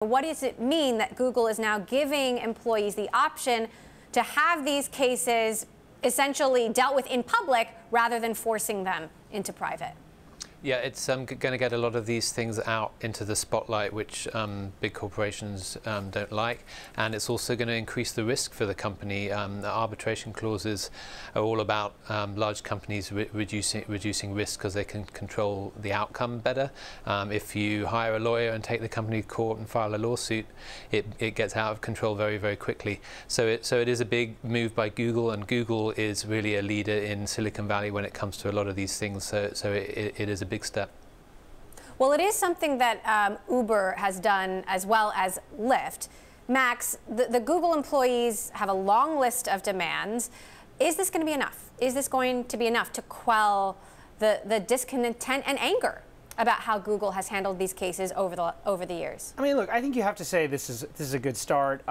What does it mean that Google is now giving employees the option to have these cases essentially dealt with in public rather than forcing them into private? Yeah, it's going to get a lot of these things out into the spotlight, which big corporations don't like, and it's also going to increase the risk for the company. The arbitration clauses are all about large companies reducing risk because they can control the outcome better. If you hire a lawyer and take the company to court and file a lawsuit, it gets out of control very, very quickly. So it is a big move by Google, and Google is really a leader in Silicon Valley when it comes to a lot of these things. So it is a big step. Well, it is something that Uber has done as well as Lyft. Max, the Google employees have a long list of demands. Is this going to be enough? Is this going to be enough to quell the discontent and anger about how Google has handled these cases over the years? I mean, look, I think you have to say this is a good start.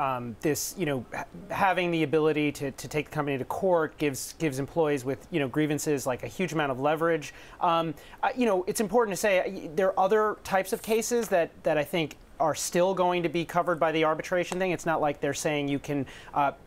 Having the ability to take the company to court gives employees with grievances like a huge amount of leverage. It's important to say there are other types of cases that I think are still going to be covered by the arbitration thing. It's not like they're saying you can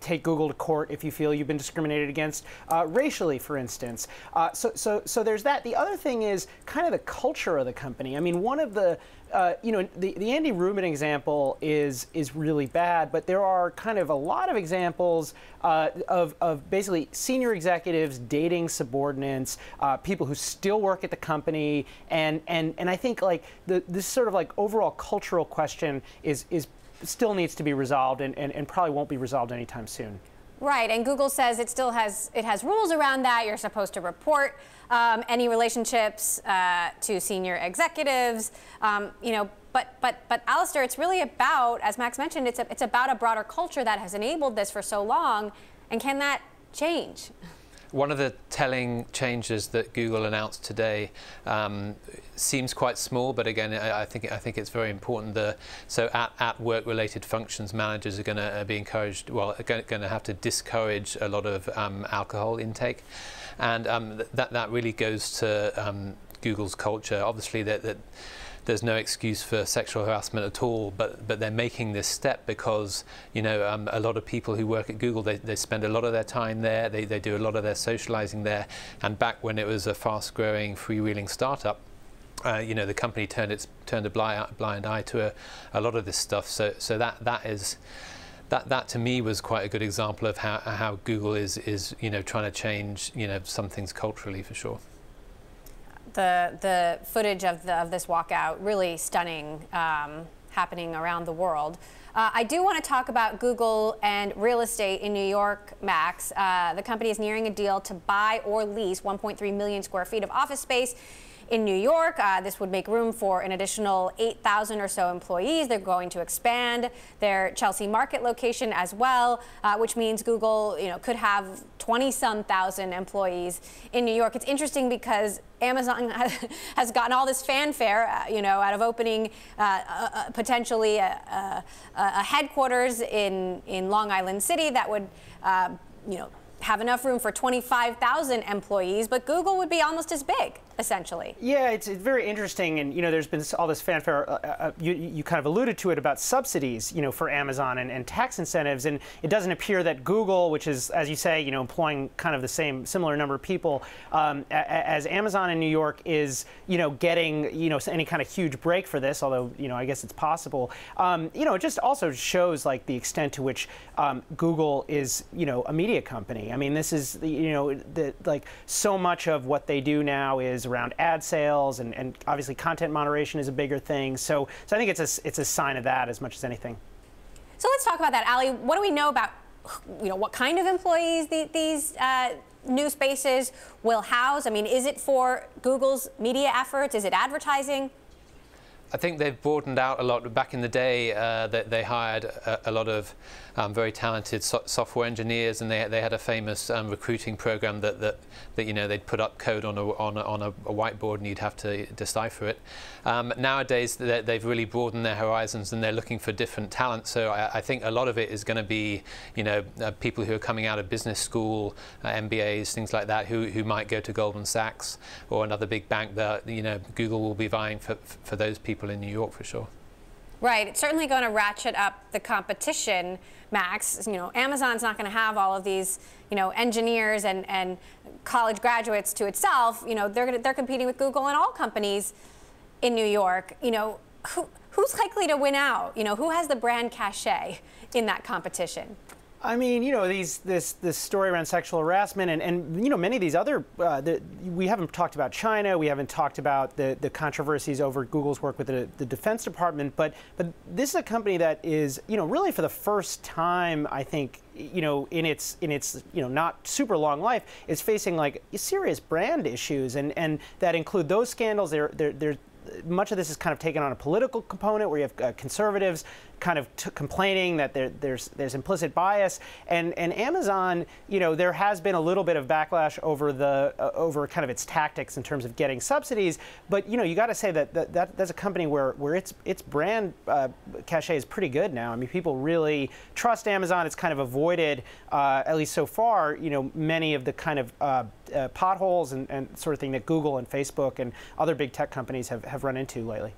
take Google to court if you feel you've been discriminated against racially, for instance. So there's that. The other thing is kind of the culture of the company. I mean, one of the the Andy Rubin example is really bad, but there are kind of a lot of examples of basically senior executives dating subordinates, people who still work at the company, and I think like this sort of like overall cultural question is still needs to be resolved and probably won't be resolved anytime soon. Right, and Google says it has rules around that. You're supposed to report any relationships to senior executives, But Alistair, it's really about, as Max mentioned, it's about a broader culture that has enabled this for so long, and can that change? One of the telling changes that Google announced today seems quite small, but again, I think it's very important. So at work-related functions, managers are going to be encouraged. Well, are going to have to discourage a lot of alcohol intake, and that really goes to Google's culture. Obviously, that there's no excuse for sexual harassment at all, but they're making this step because a lot of people who work at Google, they spend a lot of their time there, they do a lot of their socializing there, and back when it was a fast-growing, freewheeling startup, the company turned a blind eye to a lot of this stuff. So that to me was quite a good example of how Google is trying to change some things culturally, for sure. The footage of this walkout, really stunning, happening around the world. I do want to talk about Google and real estate in New York, Max. The company is nearing a deal to buy or lease 1.3 million square feet of office space in New York. This would make room for an additional 8,000 or so employees. They're going to expand their Chelsea Market location as well, which means Google, could have 20-some thousand employees in New York. It's interesting because Amazon has gotten all this fanfare, out of opening potentially a headquarters in Long Island City that would, have enough room for 25,000 employees, but Google would be almost as big, essentially. Yeah, it's very interesting, and there's been all this fanfare. You kind of alluded to it about subsidies, for Amazon and tax incentives, and it doesn't appear that Google, which is, as you say, employing kind of the similar number of people as Amazon in New York, is getting any kind of huge break for this. Although I guess it's possible. It just also shows like the extent to which Google is a media company. I mean, this is like so much of what they do now is around ad sales, and obviously content moderation is a bigger thing. So I think it's a sign of that as much as anything. So let's talk about that, Ali. What do we know about what kind of employees these new spaces will house? I mean, is it for Google's media efforts? Is it advertising? I think they've broadened out a lot. Back in the day, they hired a lot of very talented software engineers, and they had a famous recruiting program that they'd put up code on a whiteboard, and you'd have to decipher it. Nowadays, they've really broadened their horizons, and they're looking for different talent. So I think a lot of it is going to be people who are coming out of business school, MBAs, things like that, who might go to Goldman Sachs or another big bank. That Google will be vying for those people in New York, for sure. Right. It's certainly going to ratchet up the competition, Max. You know, Amazon's not going to have all of these, you know, engineers and college graduates to itself. You know, they're competing with Google and all companies in New York. You know, who's likely to win out? You know, who has the brand cachet in that competition? I mean, you know, this story around sexual harassment and you know, many of these other, we haven't talked about China, we haven't talked about the controversies over Google's work with the Defense Department, but this is a company that is, you know, really for the first time, I think, you know, in its you know, not super long life, is facing like serious brand issues, and that include those scandals. They're much of this is kind of taken on a political component, where you have conservatives kind of complaining that there's implicit bias, and Amazon, you know, there has been a little bit of backlash over over kind of its tactics in terms of getting subsidies, but you know, you got to say that's a company where its brand cachet is pretty good now. I mean, people really trust Amazon. It's kind of avoided, at least so far, you know, many of the kind of potholes and sort of thing that Google and Facebook and other big tech companies have run into lately.